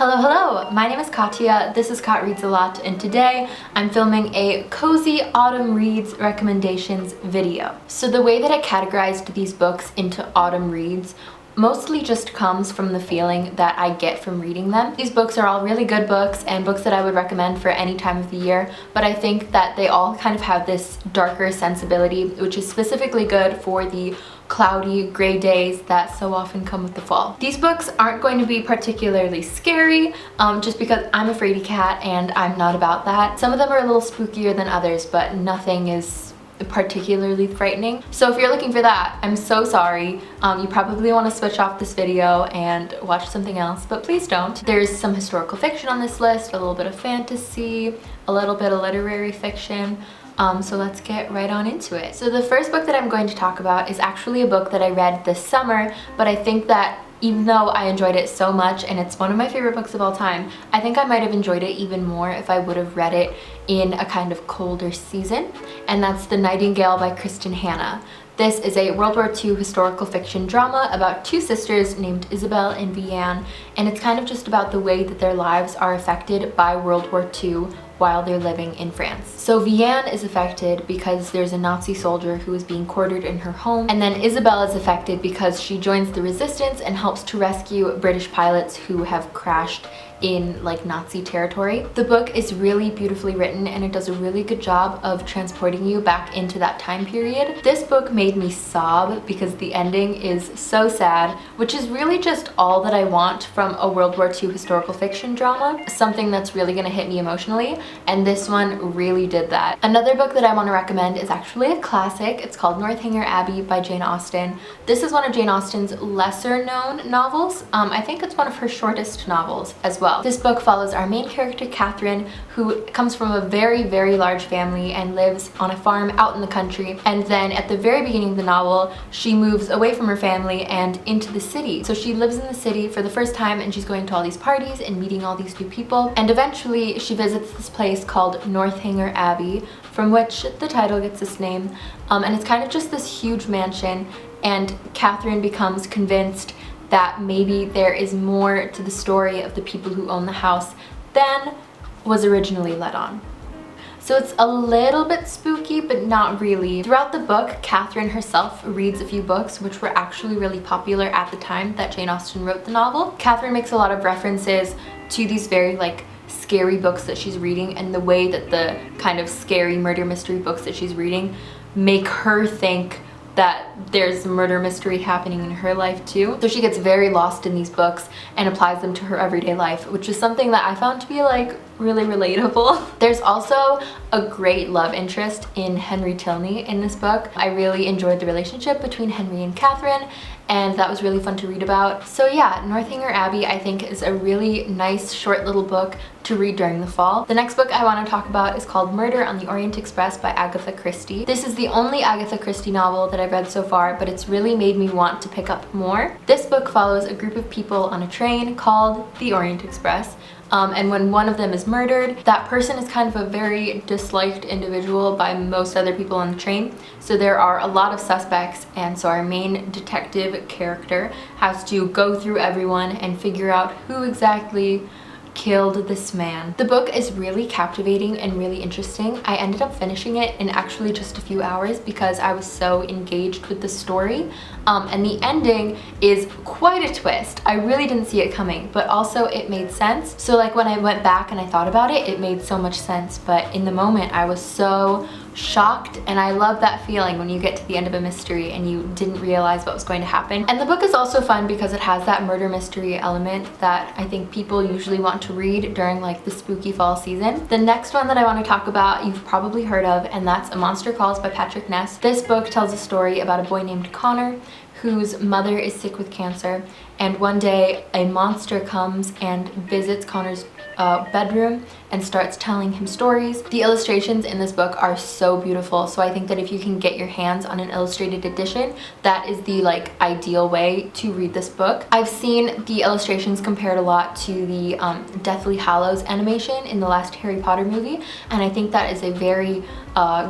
Hello, my name is Katya, this is Kat Reads a Lot, and today I'm filming a cozy autumn reads recommendations video. So the way that I categorized these books into autumn reads mostly just comes from the feeling that I get from reading them. These books are all really good books and books that I would recommend for any time of the year, but I think that they all kind of have this darker sensibility, which is specifically good for the cloudy, gray days that so often come with the fall. These books aren't going to be particularly scary, just because I'm a fraidy cat and I'm not about that. Some of them are a little spookier than others, but nothing is particularly frightening. So if you're looking for that, I'm so sorry. You probably want to switch off this video and watch something else, but please don't. There's some historical fiction on this list, a little bit of fantasy, a little bit of literary fiction. So let's get right on into it. So the first book that I'm going to talk about is actually a book that I read this summer, but I think that even though I enjoyed it so much and it's one of my favorite books of all time, I think I might have enjoyed it even more if I would have read it in a kind of colder season, and that's The Nightingale by KRISTIN Hanna. This is a World War II historical fiction drama about two sisters named Isabel and Vianne, and it's kind of just about the way that their lives are affected by World War II while they're living in France. So Vianne is affected because there's a Nazi soldier who is being quartered in her home, and then Isabel is affected because she joins the resistance and helps to rescue British pilots who have crashed in like Nazi territory. The book is really beautifully written and it does a really good job of transporting you back into that time period. This book made me sob because the ending is so sad, which is really just all that I want from a World War II historical fiction drama, something that's really gonna hit me emotionally, and this one really did that. Another book that I want to recommend is actually a classic. It's called Northanger Abbey by Jane Austen. This is one of Jane Austen's lesser known novels. I think it's one of her shortest novels as well. This book follows our main character, Catherine, who comes from a very, very large family and lives on a farm out in the country. And then at the very beginning of the novel, she moves away from her family and into the city. So she lives in the city for the first time and she's going to all these parties and meeting all these new people. And eventually she visits this place called Northanger Abbey, from which the title gets its name. And it's kind of just this huge mansion, and Catherine becomes convinced that maybe there is more to the story of the people who own the house than was originally let on. So it's a little bit spooky, but not really. Throughout the book, Catherine herself reads a few books which were actually really popular at the time that Jane Austen wrote the novel. Catherine makes a lot of references to these very scary books that she's reading, and the way that the kind of scary murder mystery books that she's reading make her think that there's murder mystery happening in her life too. So she gets very lost in these books and applies them to her everyday life, which is something that I found to be really relatable. There's also a great love interest in Henry Tilney in this book. I really enjoyed the relationship between Henry and Catherine, and that was really fun to read about. So yeah, Northanger Abbey I think is a really nice short little book to read during the fall. The next book I want to talk about is called Murder on the Orient Express by Agatha Christie. This is the only Agatha Christie novel that I've read so far, but it's really made me want to pick up more. This book follows a group of people on a train called the Orient Express. And when one of them is murdered, that person is kind of a very disliked individual by most other people on the train. So there are a lot of suspects, and so our main detective character has to go through everyone and figure out who exactly killed this man. The book is really captivating and really interesting. I ended up finishing it in actually just a few hours because I was so engaged with the story. And the ending is quite a twist. I really didn't see it coming, but also it made sense. So when I went back and I thought about it, it made so much sense. But in the moment, I was so shocked, and I love that feeling when you get to the end of a mystery and you didn't realize what was going to happen. And the book is also fun because it has that murder mystery element that I think people usually want to read during the spooky fall season. The next one that I want to talk about you've probably heard of, and that's A Monster Calls by Patrick Ness. This book tells a story about a boy named Connor whose mother is sick with cancer, and one day a monster comes and visits Connor's bedroom and starts telling him stories. The illustrations in this book are so beautiful, so I think that if you can get your hands on an illustrated edition, that is the ideal way to read this book. I've seen the illustrations compared a lot to the Deathly Hallows animation in the last Harry Potter movie, and I think that is a very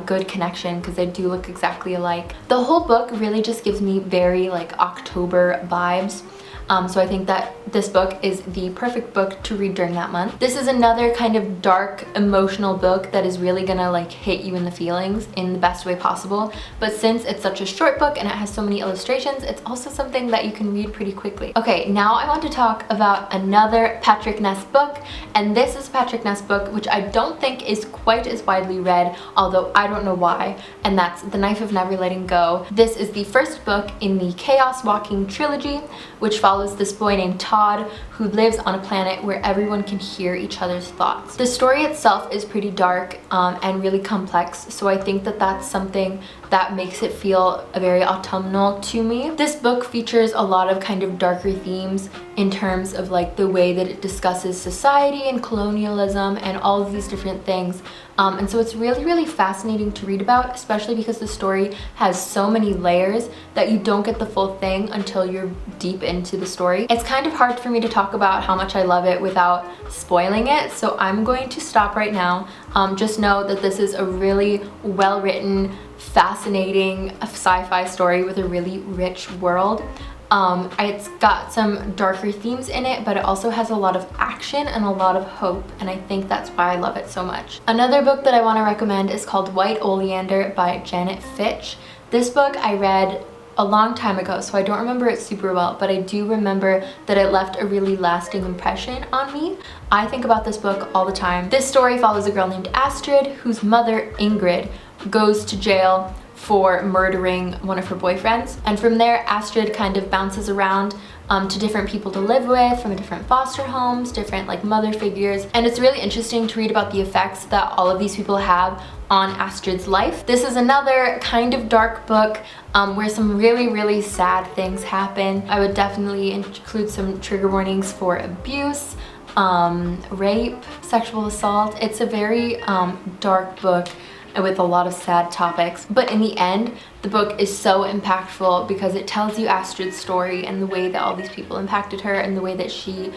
good connection because they do look exactly alike. The whole book really just gives me very October vibes. So I think that this book is the perfect book to read during that month. This is another kind of dark, emotional book that is really gonna like hit you in the feelings in the best way possible. But since it's such a short book and it has so many illustrations, it's also something that you can read pretty quickly. Okay, now I want to talk about another Patrick Ness book, and this is a Patrick Ness book which I don't think is quite as widely read, although I don't know why, and that's The Knife of Never Letting Go. This is the first book in the Chaos Walking trilogy, which follows this boy named Todd who lives on a planet where everyone can hear each other's thoughts. The story itself is pretty dark and really complex, so I think that that's something that makes it feel very autumnal to me. This book features a lot of kind of darker themes in terms of like the way that it discusses society and colonialism and all of these different things. And so it's really fascinating to read about, especially because the story has so many layers that you don't get the full thing until you're deep into the story. It's kind of hard for me to talk about how much I love it without spoiling it, so I'm going to stop right now. Just know that this is a really well-written, fascinating sci-fi story with a really rich world. It's got some darker themes in it, but it also has a lot of action and a lot of hope, and I think that's why I love it so much. Another book that I want to recommend is called White Oleander by Janet Fitch. This book I read a long time ago, so I don't remember it super well, but I do remember that it left a really lasting impression on me. I think about this book all the time. This story follows a girl named Astrid whose mother, Ingrid, goes to jail for murdering one of her boyfriends, and from there Astrid kind of bounces around to different people to live with from different foster homes, different like mother figures, and it's really interesting to read about the effects that all of these people have on Astrid's life. This is another kind of dark book where some really sad things happen. I would definitely include some trigger warnings for abuse, rape, sexual assault. It's a very dark book with a lot of sad topics, but in the end the book is so impactful because it tells you Astrid's story and the way that all these people impacted her and the way that she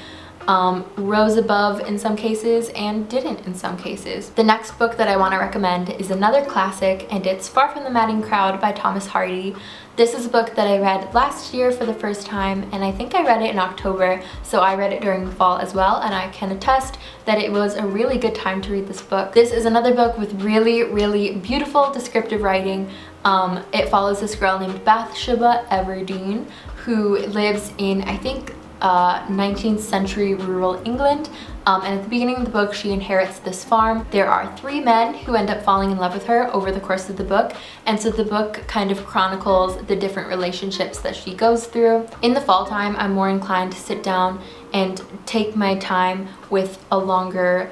rose above in some cases and didn't in some cases. The next book that I want to recommend is another classic, and it's Far from the Madding Crowd by Thomas Hardy. This is a book that I read last year for the first time, and I think I read it in October, so I read it during the fall as well, and I can attest that it was a really good time to read this book. This is another book with really beautiful descriptive writing. It follows this girl named Bathsheba Everdeen who lives in, I think, 19th century rural England, and at the beginning of the book she inherits this farm. There are 3 men who end up falling in love with her over the course of the book, and so the book kind of chronicles the different relationships that she goes through. In the fall time, I'm more inclined to sit down and take my time with a longer,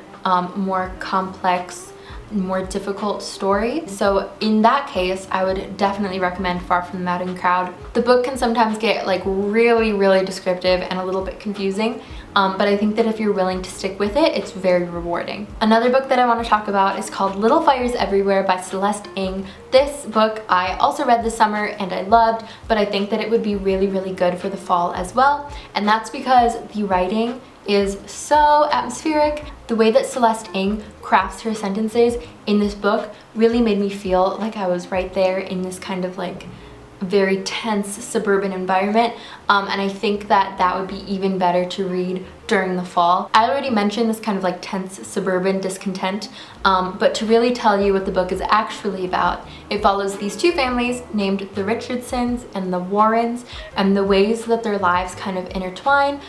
more complex, more difficult story. So in that case, I would definitely recommend Far from the Madding Crowd. The book can sometimes get like really descriptive and a little bit confusing, but I think that if you're willing to stick with it, it's very rewarding. Another book that I want to talk about is called Little Fires Everywhere by Celeste Ng. This book I also read this summer and I loved, but I think that it would be really good for the fall as well, and that's because the writing is so atmospheric. The way that Celeste Ng crafts her sentences in this book really made me feel like I was right there in this kind of like very tense suburban environment, and I think that that would be even better to read during the fall. I already mentioned this kind of like tense suburban discontent, but to really tell you what the book is actually about, it follows these 2 families named the Richardsons and the Warrens, and the ways that their lives kind of intertwine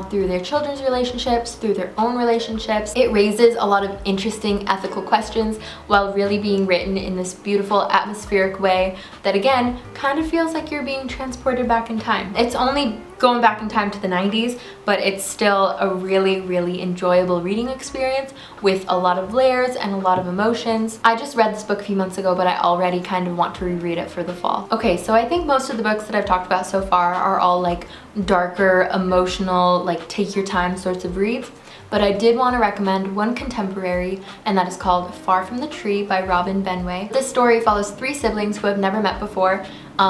through their children's relationships, through their own relationships. It raises a lot of interesting ethical questions while really being written in this beautiful atmospheric way that again kind of feels like you're being transported back in time. It's only going back in time to the 90s, but it's still a really enjoyable reading experience with a lot of layers and a lot of emotions. I just read this book a few months ago, but I already kind of want to reread it for the fall. Okay, so I think most of the books that I've talked about so far are all like darker, emotional, like take your time sorts of reads. But I did want to recommend one contemporary, and that is called Far from the Tree by Robin Benway. This story follows 3 siblings who have never met before.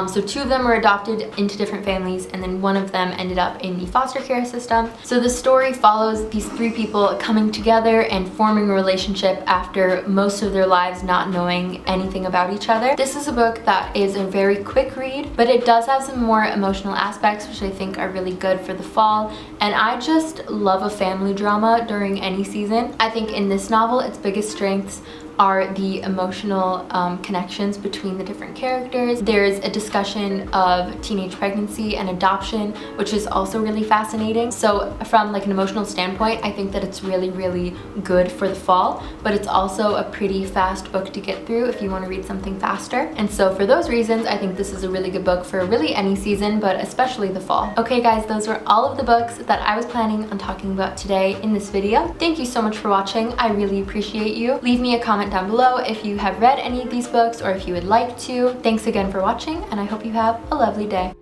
So 2 of them were adopted into different families, and then one of them ended up in the foster care system. So the story follows these 3 people coming together and forming a relationship after most of their lives not knowing anything about each other. This is a book that is a very quick read, but it does have some more emotional aspects which I think think are really good for the fall, and I just love a family drama during any season. I think in this novel, its biggest strengths are the emotional connections between the different characters. There's a discussion of teenage pregnancy and adoption, which is also really fascinating. So from like an emotional standpoint, I think that it's really, really good for the fall, but it's also a pretty fast book to get through if you want to read something faster. And so for those reasons, I think this is a really good book for really any season, but especially the fall. Okay guys, those were all of the books that I was planning on talking about today in this video. Thank you so much for watching. I really appreciate you. Leave me a comment down below if you have read any of these books or if you would like to. Thanks again for watching, and I hope you have a lovely day.